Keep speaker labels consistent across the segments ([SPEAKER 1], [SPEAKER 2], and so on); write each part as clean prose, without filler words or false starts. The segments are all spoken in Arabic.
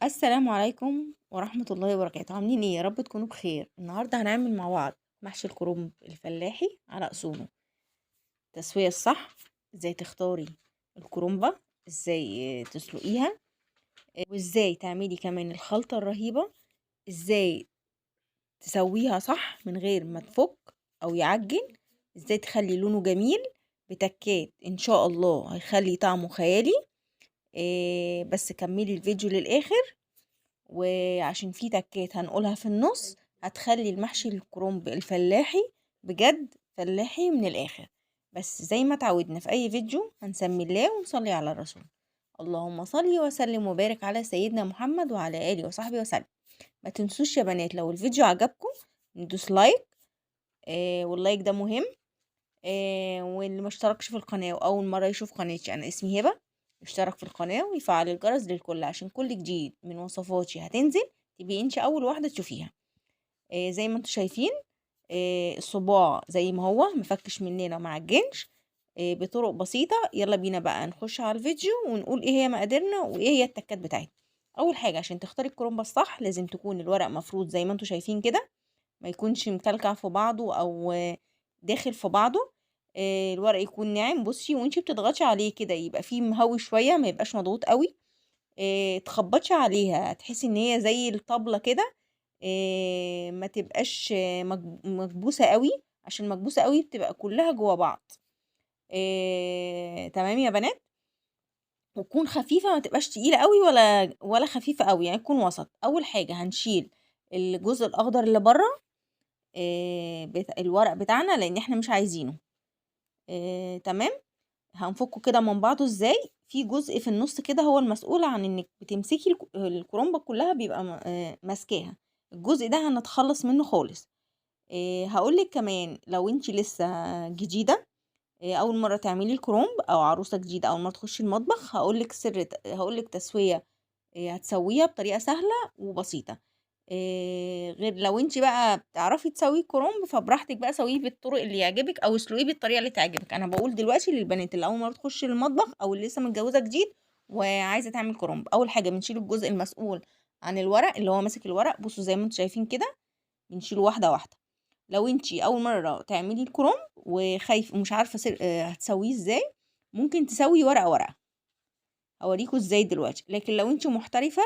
[SPEAKER 1] السلام عليكم ورحمة الله وبركاته. عاملين ايه؟ يا رب تكونوا بخير. النهاردة هنعمل مع بعض محشي الكرنب الفلاحي على اصوله. التسوية الصح، ازاي تختاري الكرنبة، ازاي تسلقيها، وازاي تعملي كمان الخلطة الرهيبة، ازاي تسويها صح من غير ما تفك او يعجن، ازاي تخلي لونه جميل بتكات ان شاء الله هيخلي طعمه خيالي. بس كملي الفيديو للاخر، وعشان في تكات هنقولها في النص هتخلي المحشي الكرنب الفلاحي بجد فلاحي من الآخر. بس زي ما تعودنا في أي فيديو هنسمي الله ونصلي على الرسول. اللهم صلي وسلم وبارك على سيدنا محمد وعلى آله وصحبه وسلم. ما تنسوش يا بنات لو الفيديو عجبكم ندوس لايك، واللايك ده مهم. واللي مشتركش في القناة وأول مرة يشوف قناتي، أنا اسمي هبة، يشترك في القناة ويفعل الجرس للكل عشان كل جديد من وصفاتي هتنزل تبقي انت أول واحدة تشوفيها. زي ما انتوا شايفين، الصباع زي ما هو مفكش مننا ومعجنش، بطرق بسيطة. يلا بينا بقى نخش على الفيديو ونقول ايه هي مقاديرنا وايه هي التكات بتاعتنا. أول حاجة عشان تختاري الكرومبة الصح لازم تكون الورق مفروض زي ما انتوا شايفين كده، ما يكونش مكلكع في بعضه أو داخل في بعضه. الورق يكون ناعم، بصي وانتي بتضغطي عليه كده يبقى فيه مهوي شوية، ما يبقاش مضغوط قوي. تخبطي عليها تحسي ان هي زي الطبلة كده. ما تبقاش مكبوسة قوي، عشان مكبوسة قوي بتبقى كلها جوا بعض. تمام يا بنات. وتكون خفيفة، ما تبقاش تقيلة قوي ولا خفيفة قوي، يعني تكون وسط. اول حاجة هنشيل الجزء الاخضر اللي بره، الورق بتاعنا لان احنا مش عايزينه. تمام. هنفكه كده من بعضه ازاي؟ في جزء في النص كده هو المسؤول عن انك بتمسكي الكرومبة كلها، بيبقى ماسكاها. الجزء ده هنتخلص منه خالص. هقولك كمان لو انتي لسه جديدة، اول مرة تعملي الكرومب او عروسة جديدة اول مرة تخشي المطبخ، هقولك تسوية هتسويها بطريقة سهلة وبسيطة. غير لو انت بقى بتعرفي تسويه كرنب فبراحتك بقى سويه بالطرق اللي يعجبك او اسلقيه بالطريقه اللي تعجبك. انا بقول دلوقتي للبنات اللي اول مره تخش المطبخ او اللي لسه متجوزه جديد وعايزه تعمل كرنب. اول حاجه بنشيل الجزء المسؤول عن الورق اللي هو ماسك الورق، بصوا زي ما انتم شايفين كده، بنشيله واحده واحده. لو انت اول مره تعملي الكرنب وخايف ومش عارفه هتسويه ازاي، ممكن تسوي ورقه ورقه، هوريكوا ازاي دلوقتي. لكن لو انت محترفة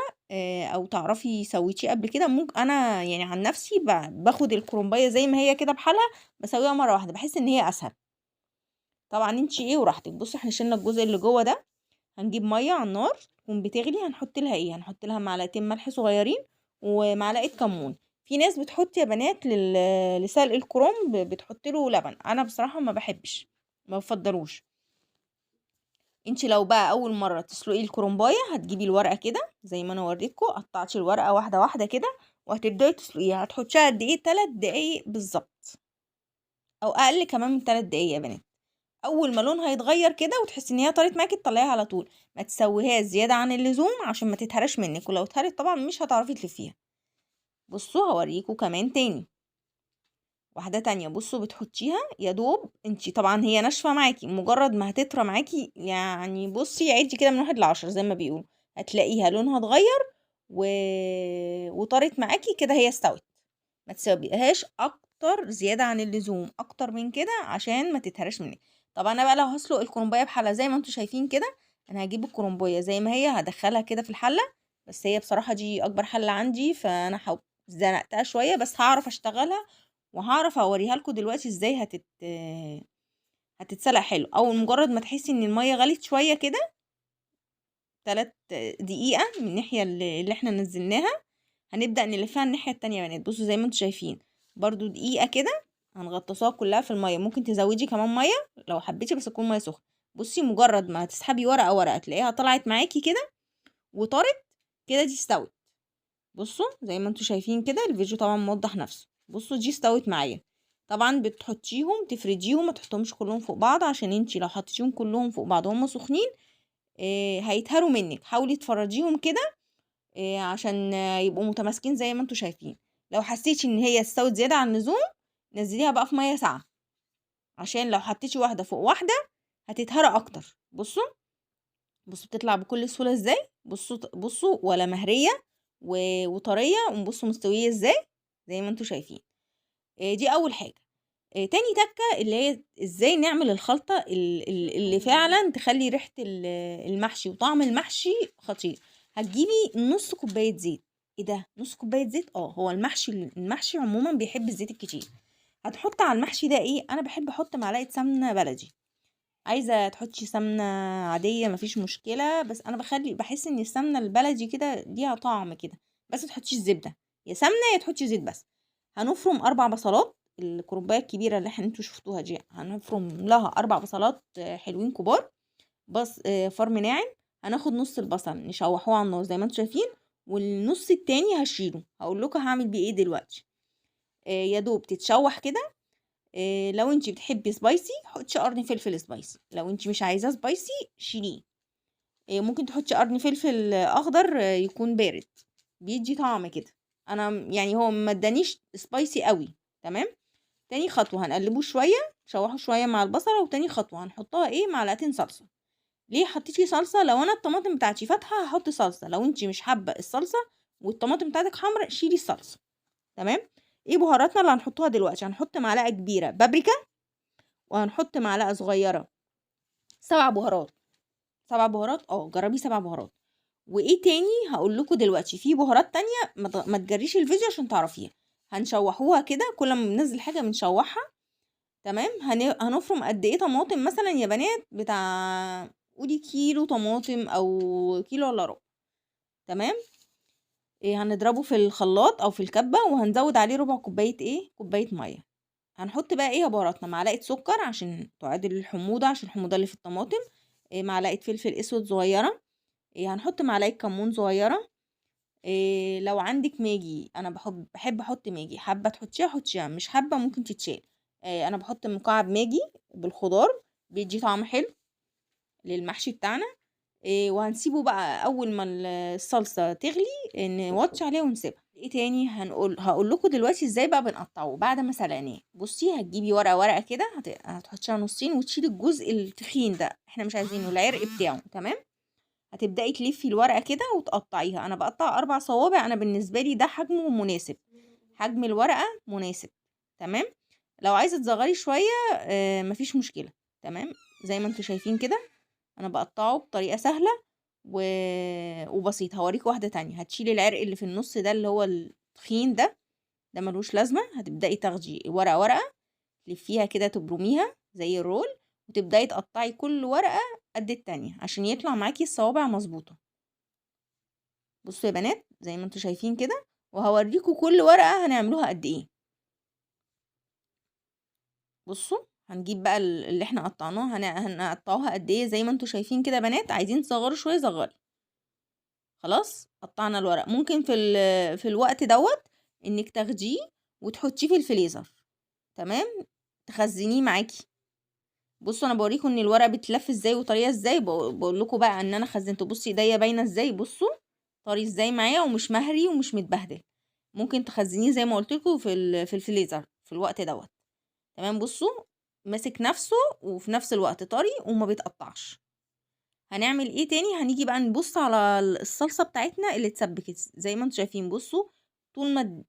[SPEAKER 1] او تعرفي سويتيه قبل كده، ممكن انا يعني عن نفسي باخد الكرومبايه زي ما هي كده بحالها، بسويها مرة واحدة، بحس ان هي اسهل. طبعا انت ايه وراحتك. بصي احنا شلنا الجزء اللي جوه ده، هنجيب مية على النار تكون بتغلي، هنحط لها ايه، هنحط لها معلقتين ملح صغيرين ومعلقة كمون. في ناس بتحط يا بنات لسلق الكرنب بتحط له لبن، انا بصراحة ما بحبش، ما بفضلوش. انت لو بقى اول مره تسلقي الكرنبايه هتجيبي الورقه كده زي ما انا وريتكم، قطعتي الورقه واحده واحده كده وهتبداي تسلقيها. هتحطيها قد ايه؟ 3 دقايق بالظبط، او اقل كمان من 3 دقايق يا بنات. اول ما لونها يتغير كده وتحسي ان هي طرت معاكي تطلعيها على طول، ما تسويهاش زياده عن اللزوم عشان ما تتهرش منك، ولو اتهرت طبعا مش هتعرفي تلفيها. بصوا هوريكم كمان تاني واحدة تانية. بصوا بتحطيها يا دوب، انتي طبعا هي ناشفة معاكي، مجرد ما هتطرى معاكي يعني بصي عدي كده من 1 ل10 زي ما بيقولوا، هتلاقيها لونها اتغير و... وطرت معاكي كده، هي استوت. ما تسويهاش اكتر زيادة عن اللزوم اكتر من كده عشان ما تتهرش منك. طب انا بقى لو هسلق الكرنبايه بحالة زي ما انتوا شايفين كده، انا هجيب الكرنبايه زي ما هي هدخلها كده في الحلة. بس هي بصراحة دي اكبر حلة عندي، فانا زنقتها شوية بس هعرف اشتغلها، وهعرف اوريها لكم دلوقتي ازاي هتتسلق حلو. اول مجرد ما تحسي ان المية غليت شوية كده، 3 دقيقة من الناحية اللي احنا نزلناها، هنبدأ نلفها الناحية التانية يا بنات. بصوا زي ما انتوا شايفين، برضو دقيقة كده هنغطسوها كلها في المية. ممكن تزودي كمان مية لو حبيتي بس تكون مية سخنة. بصي مجرد ما تسحبي ورقة ورقة تلاقيها طلعت معاكي كده وطارت كده، دي استوت. بصوا زي ما انتوا شايفين كده، الفيديو طبعا موضح نفسه. بصوا دي استوت معايا. طبعا بتحطيهم تفرديهم، ما تحطهمش كلهم فوق بعض، عشان انتي لو حطيتيهم كلهم فوق بعض وهم سخنين هيتهروا منك. حاولي تفرجيهم كده عشان يبقوا متماسكين زي ما انتوا شايفين. لو حسيتي ان هي استوت زيادة عن اللزوم نزليها بقى في مية ساقعة، عشان لو حطيتي واحدة فوق واحدة هتتهرى اكتر. بصوا بصوا بتطلع بكل سهولة ازاي. بصوا ولا مهرية وطرية، وبصوا مستوية ازاي زي ما انتوا شايفين. دي اول حاجة. تاني تكة اللي هي ازاي نعمل الخلطة اللي فعلا تخلي ريحة المحشي وطعم المحشي خطير. هتجيبي نص كوباية زيت. ايه ده نص كوباية زيت؟ هو المحشي عموما بيحب الزيت الكتير. هتحط على المحشي ده ايه؟ انا بحب احط معلقة سمنة بلدي. عايزة تحطي سمنة عادية مفيش مشكلة، بس انا بحس ان السمنة البلدي كده ليها طعم كده. بس متحطيش زبدة، يا سمنة يا تحطي زيت بس. هنفرم 4 بصلات. الكرنباية الكبيرة اللي انتوا شفتوها دي هنفرم لها 4 بصلات حلوين كبار. بس فرم ناعم. هناخد نص البصل نشوحوه على النار زي ما انتوا شايفين، والنص التاني هشيله. هقول لكم هعمل بيه ايه دلوقتي. يا دوب تتشوح كده. لو انتي بتحبي سبايسي حطي قرن فلفل سبايسي، لو انتي مش عايزاه سبايسي شيليه. ممكن تحطي قرن فلفل اخضر يكون بارد، بيدي طعم كده. انا يعني هو ما ادانيش سبايسي قوي. تمام. تاني خطوة هنقلبه شوية، نشوحه شوية مع البصلة. وتاني خطوة هنحطها ايه؟ معلقتين صلصة. ليه حطيتي صلصة؟ لو انا الطماطم بتاعتي فاتحة هحط صلصة، لو انتي مش حابة الصلصة والطماطم بتاعتك حمرا شيلي الصلصة. تمام. ايه بهاراتنا اللي هنحطها دلوقتي؟ هنحط معلقة كبيرة بابريكا، وهنحط معلقة صغيرة 7 بهارات. 7 بهارات، جربي 7 بهارات. وايه تاني هقول لكم دلوقتي؟ في بهارات تانية ما تجريش الفيديو عشان تعرفيها. هنشوحوها كده، كل ما بننزل حاجة بنشوحها. تمام. هنفرم قد ايه طماطم مثلا يا بنات؟ بتاع قولي كيلو طماطم او كيلو الا ربع. تمام. هنضربه في الخلاط او في الكبة، وهنزود عليه ربع كوباية كوباية مية. هنحط بقى بهاراتنا: معلقة سكر عشان تعادل الحموضة، عشان الحموضة اللي في الطماطم. معلقة فلفل اسود صغيرة. هنحط معلقة كمون صغيرة. لو عندك ماجي، انا بحب احط ماجي، حابة تحطيها حطيها، مش حابة ممكن تتشال. انا بحط مكعب ماجي بالخضار، بيدي طعم حلو للمحشي بتاعنا. وهنسيبه بقى اول ما الصلصه تغلي، نوطي عليها ونسيبها. ايه تاني هقول لكم دلوقتي ازاي بقى بنقطعه بعد ما سلقناه. بصي هتجيبي ورقه كده، هتحطيها نصين وتشيلي الجزء التخين ده، احنا مش عايزينه العرق بتاعه. تمام. هتبداي تلفي الورقه كده وتقطعيها. انا بقطع 4 صوابع، انا بالنسبه لي ده حجمه مناسب، حجم الورقه مناسب. تمام. لو عايزه تصغري شويه مفيش مشكله. تمام. زي ما انتوا شايفين كده انا بقطعه بطريقه سهله وبسيطه. هوريك واحده تانية. هتشيلي العرق اللي في النص ده اللي هو التخين ده ملوش لازمه. هتبداي تاخدي ورقه تلفيها كده، تبرميها زي الرول، وتبداي تقطعي كل ورقه قد التانية عشان يطلع معاكي الصوابع مظبوطه. بصوا يا بنات زي ما انتوا شايفين كده، وهوريكم كل ورقه هنعملوها قد ايه. بصوا هنجيب بقى اللي احنا قطعناه هنقطعوها قد ايه زي ما انتوا شايفين كده. بنات عايزين تصغروا شويه صغري. خلاص قطعنا الورق. ممكن في الوقت انك تاخديه وتحطيه في الفريزر. تمام. تخزنيه معاكي. بصوا انا بوريكم ان الورق بتلف ازاي وطريقه ازاي. بقول لكم بقى ان انا خزنته. بصي ايديا باينه ازاي، بصوا طري ازاي معايا ومش مهري ومش متبهدل. ممكن تخزنيه زي ما قلت لكم في الفريزر في الوقت تمام. بصوا ماسك نفسه وفي نفس الوقت طري وما بيتقطعش. هنعمل ايه تاني؟ هنيجي بقى نبص على الصلصة بتاعتنا اللي اتسبكت زي ما انتوا شايفين. بصوا طول ما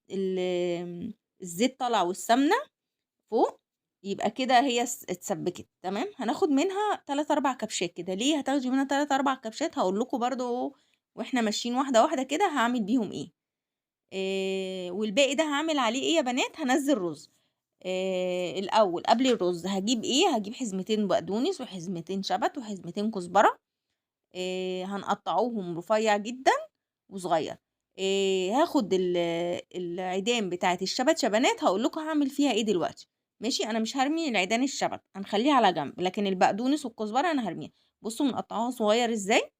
[SPEAKER 1] الزيت طلع والسمنة فوق يبقى كده هي اتسبكت. تمام. هناخد منها 3 4 كبشات كده. ليه هتاخدي منها 3 4 كبشات؟ هقول لكم برضو واحنا ماشيين واحدة واحدة كده هعمل بيهم والباقي ده هعمل عليه ايه يا بنات؟ هنزل رز. الاول قبل الرز هجيب هجيب حزمتين بقدونس وحزمتين شبت وحزمتين كزبرة. هنقطعوهم رفيع جدا وصغير. هاخد العيدان بتاعه الشبت شبنات، هقول لكم هعمل فيها ايه دلوقتي. ماشي. انا مش هرمي العيدان الشبت، هنخليها على جنب، لكن البقدونس والكزبره انا هرميها. بصوا بنقطعوها صغير ازاي.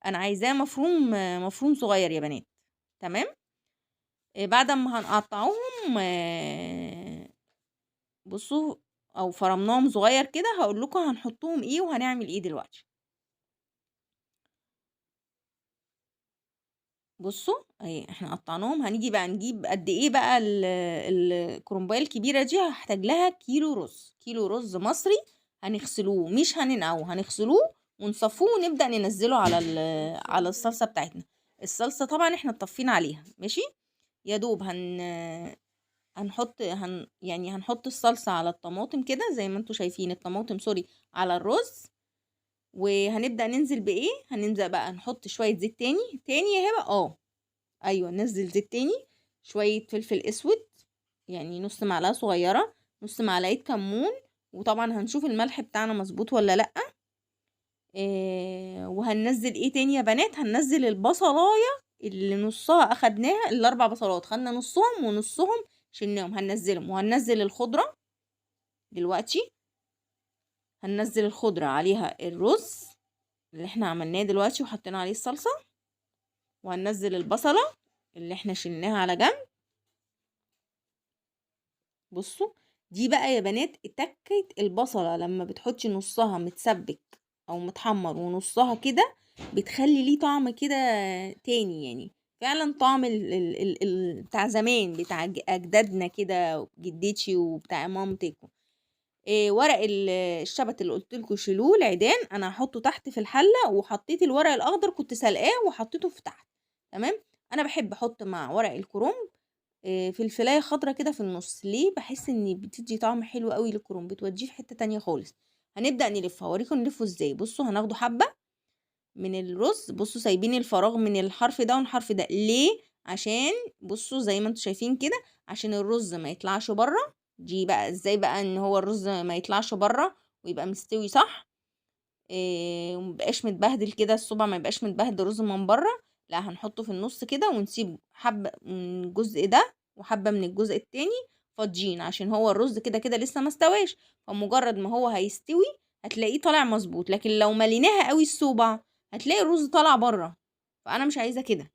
[SPEAKER 1] انا عايزاه مفروم صغير يا بنات. تمام. بعد ما هنقطعوهم بصوا او فرمناهم صغير كده، هقول لكم هنحطهم ايه وهنعمل ايه دلوقتي. بصوا اهي احنا قطعناهم. هنيجي بقى نجيب قد ايه بقى الكرنبايه الكبيره دي. هحتاج لها كيلو رز مصري. هنغسلوه مش هننقعه، هنغسلوه ونصفوه ونبدأ ننزله على الصلصة بتاعتنا. الصلصة طبعا احنا طفينا عليها ماشي. يا دوب يعني هنحط الصلصة على الطماطم كده زي ما انتوا شايفين، الطماطم سوري، على الرز. وهنبدأ ننزل بإيه؟ هننزل بقى نحط شوية زيت تاني يا هبة. ايوه، ننزل زيت تاني، شوية فلفل اسود يعني نص معلقة صغيرة، نص معلقة كمون. وطبعا هنشوف الملح بتاعنا مظبوط ولا لأ. وهننزل ايه تاني يا بنات؟ هننزل البصلاية اللي نصها اخدناها، الاربع بصلات خدنا نصهم ونصهم شلناهم، هننزلهم. وهننزل الخضرة دلوقتي، هننزل الخضرة عليها الرز اللي احنا عملناه دلوقتي وحطينا عليه الصلصة، وهننزل البصلة اللي احنا شلناها على جنب. بصوا دي بقى يا بنات تكة البصلة، لما بتحطي نصها متسبك او متحمر ونصها كده بتخلي ليه طعم كده تاني، يعني فعلا طعم بتاع زمان، بتاع اجدادنا كده، جدتي وبتاع مامتكم. ورق الشبت اللي قلت لكم شيلوه العيدان، انا هحطه تحت في الحله، وحطيت الورق الاخضر كنت سلقاه وحطيته في تحت. تمام. انا بحب احط مع ورق الكرنب فلفلايه خضرة كده في النص. ليه؟ بحس ان بتدي طعم حلو قوي للكرنب، بتوديه في حته تانية خالص. هنبدا نلف، هوريكم نلفه ازاي. بصوا هناخده حبه من الرز، بصوا سايبين الفراغ من الحرف ده والحرف ده ليه؟ عشان بصوا زي ما انتوا شايفين كده، عشان الرز ما يطلعش بره. دي بقى ازاي بقى ان هو الرز ما يطلعش بره ويبقى مستوي صح، ومبقاش متبهدل كده، الصبع ما يبقاش متبهدل رز من بره. لا، هنحطه في النص كده ونسيب حبة من الجزء ده وحبة من الجزء التاني فاضيين، عشان هو الرز كده كده لسه ما استواش. فمجرد ما هو هيستوي هتلاقيه طالع مظبوط، لكن لو مليناها قوي الصوبع هتلاقي الرز طالع بره، فانا مش عايزه كده.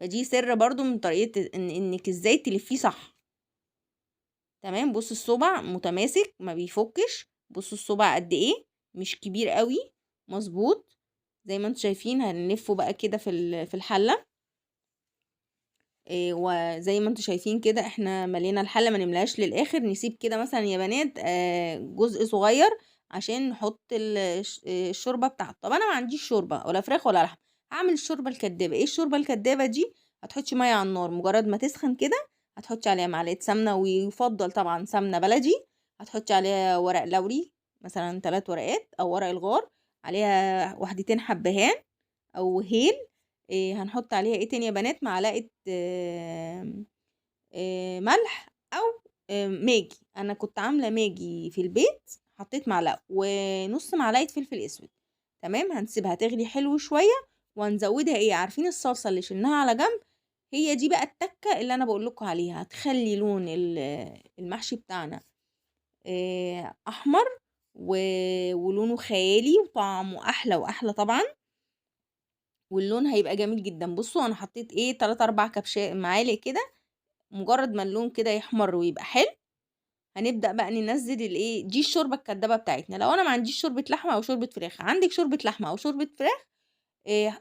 [SPEAKER 1] فدي سر برضو من طريقه انك ازاي تلفيه صح. تمام. بص الصبع متماسك ما بيفكش، بصوا الصبع قد ايه، مش كبير قوي، مظبوط زي ما انتم شايفين. هنلفه بقى كده في الحله. وزي ما انتم شايفين كده احنا ملينا الحله، ما نملاش للاخر، نسيب كده مثلا يا بنات جزء صغير عشان نحط الشوربه بتاعته. طب انا ما عنديش شوربه ولا فراخ ولا لحم، هعمل الشوربه الكدابه. ايه الشوربه الكدابه دي؟ هتحطي ميه على النار، مجرد ما تسخن كده هتحطي عليها معلقه سمنه، ويفضل طبعا سمنه بلدي. هتحطي عليها ورق لوري مثلا 3 ورقات، او ورق الغار، عليها وحدتين حبهان او هيل. هنحط عليها ايه تاني يا بنات؟ معلقه ملح او ماجي. انا كنت عامله ماجي في البيت، حطيت معلقه ونص معلقه فلفل اسود. تمام. هنسيبها تغلي حلو شويه، وهنزودها ايه؟ عارفين الصلصه اللي شلناها على جنب؟ هي دي بقى التكه اللي انا بقول لكم عليها، هتخلي لون المحشي بتاعنا احمر ولونه خيالي وطعمه احلى واحلى طبعا، واللون هيبقى جميل جدا. بصوا انا حطيت ايه 3 4 كبشات معالق كده، مجرد ما اللون كده يحمر ويبقى حلو هنبدأ بقى ننزل الايه، دي الشوربه الكدابه بتاعتنا. لو انا ما عنديش شوربه لحمه او شوربه فراخ، عندك شوربه لحمه او شوربه فراخ،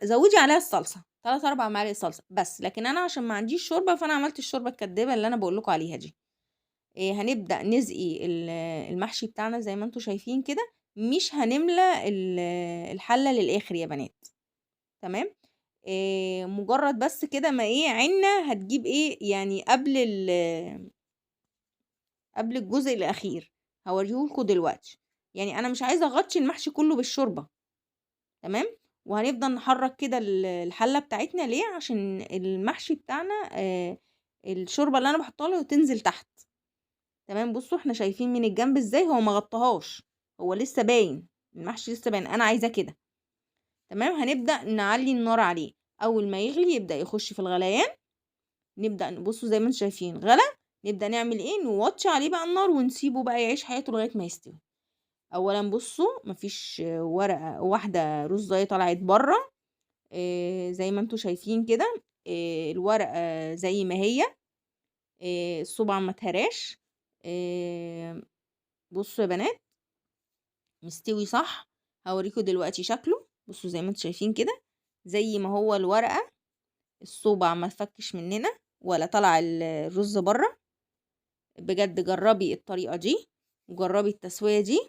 [SPEAKER 1] زودي عليها الصلصه 3 4 معالق صلصه بس. لكن انا عشان ما عنديش شوربه فانا عملت الشوربه الكدابه اللي انا بقول لكم عليها دي. هنبدأ نسقي المحشي بتاعنا زي ما انتم شايفين كده، مش هنملى الحله للاخر يا بنات. تمام. مجرد بس كده ما ايه عنا هتجيب ايه يعني قبل الجزء الاخير، هوريهولكوا دلوقتي. يعني انا مش عايزه اغطي المحشي كله بالشوربه. تمام. وهنفضل نحرك كده الحله بتاعتنا ليه؟ عشان المحشي بتاعنا الشوربه اللي انا بحطها له تنزل تحت. تمام. بصوا احنا شايفين من الجنب ازاي هو ما غطاهاش، هو لسه باين، المحشي لسه باين، انا عايزاه كده. تمام. هنبدأ نعلي النار عليه، اول ما يغلي يبدأ يخش في الغليان. نبدأ نبصوا زي ما انتم شايفين غلى، نبدأ نعمل ايه؟ نوطي عليه بقى النار ونسيبه بقى يعيش حياته لغاية ما يستوي. اولا بصوا مفيش ورقة واحدة رزاية طلعت بره، زي ما انتم شايفين كده. الورقة زي ما هي، الصبع ما اتهراش. بصوا يا بنات مستوي صح. هوريكم دلوقتي شكله. بصوا زي ما انتم شايفين كده، زي ما هو الورقة، الصوبع ما فكش مننا ولا طلع الرز بره. بجد جربي الطريقة دي، وجربي التسوية دي،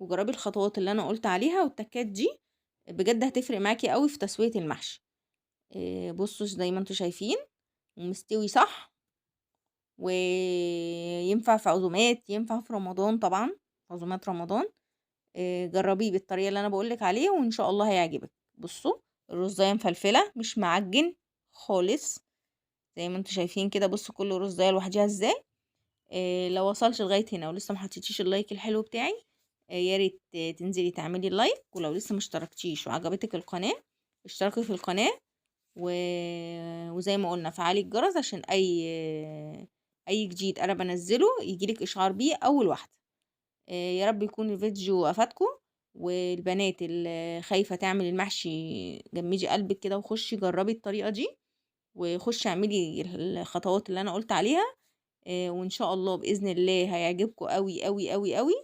[SPEAKER 1] وجربي الخطوات اللي انا قلت عليها والتكات دي، بجد هتفرق معاكِ أوي في تسوية المحشي. بُصّوا زي ما أنتم شايفين ومستوي صح، وينفع في عزومات، ينفع في رمضان طبعًا، عزومات رمضان. جرّبيه بالطريقة اللي أنا باقول لِك عليها وإن شاء الله هيعجبِك. بُصّوا الرُزاية مفلفلة مش معجِّن خالص، زي ما أنتم شايفين كده. بُصّوا كل رُزاية لوحديها إزاي. لو وصلتِ لغاية هنا ولسه ما حطيتيش اللايك الحلو بتاعي، يا ريت تنزلي تعملي اللايك، ولو لسه ما اشتركتيش وعجبتِك القناة، اشتركي في القناة و وزي ما قُلنا فعّلي الجرس عشان أي جديد أنا بانزّله ييجي لِك إشعار بيه أول واحدة. يا رب يكون الفيديو أفادكم، والبنات اللي خايفة تعمل المحشي جمّدي قلبِك كده وخُشي جرّبي الطريقة دي، وخُشي اعملي الخطوات اللي أنا قُلت عليها. وإن شاء الله بإذن الله هيعجبكم أوي، أوي، أوي، أوي.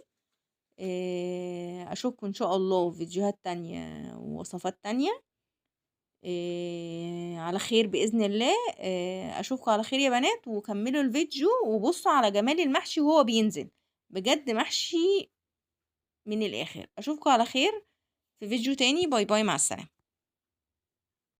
[SPEAKER 1] أشوفكم إن شاء الله في فيديوهات تانية ووصفات تانية على خير بإذن الله. أشوفكم على خير يا بنات، وكمّلوا الفيديو وبُصّوا على جمال المحشي وهو بينزل، بجد محشي من الآخر. أشوفكم على خير في فيديو تاني. باي، باي، مع السلامة.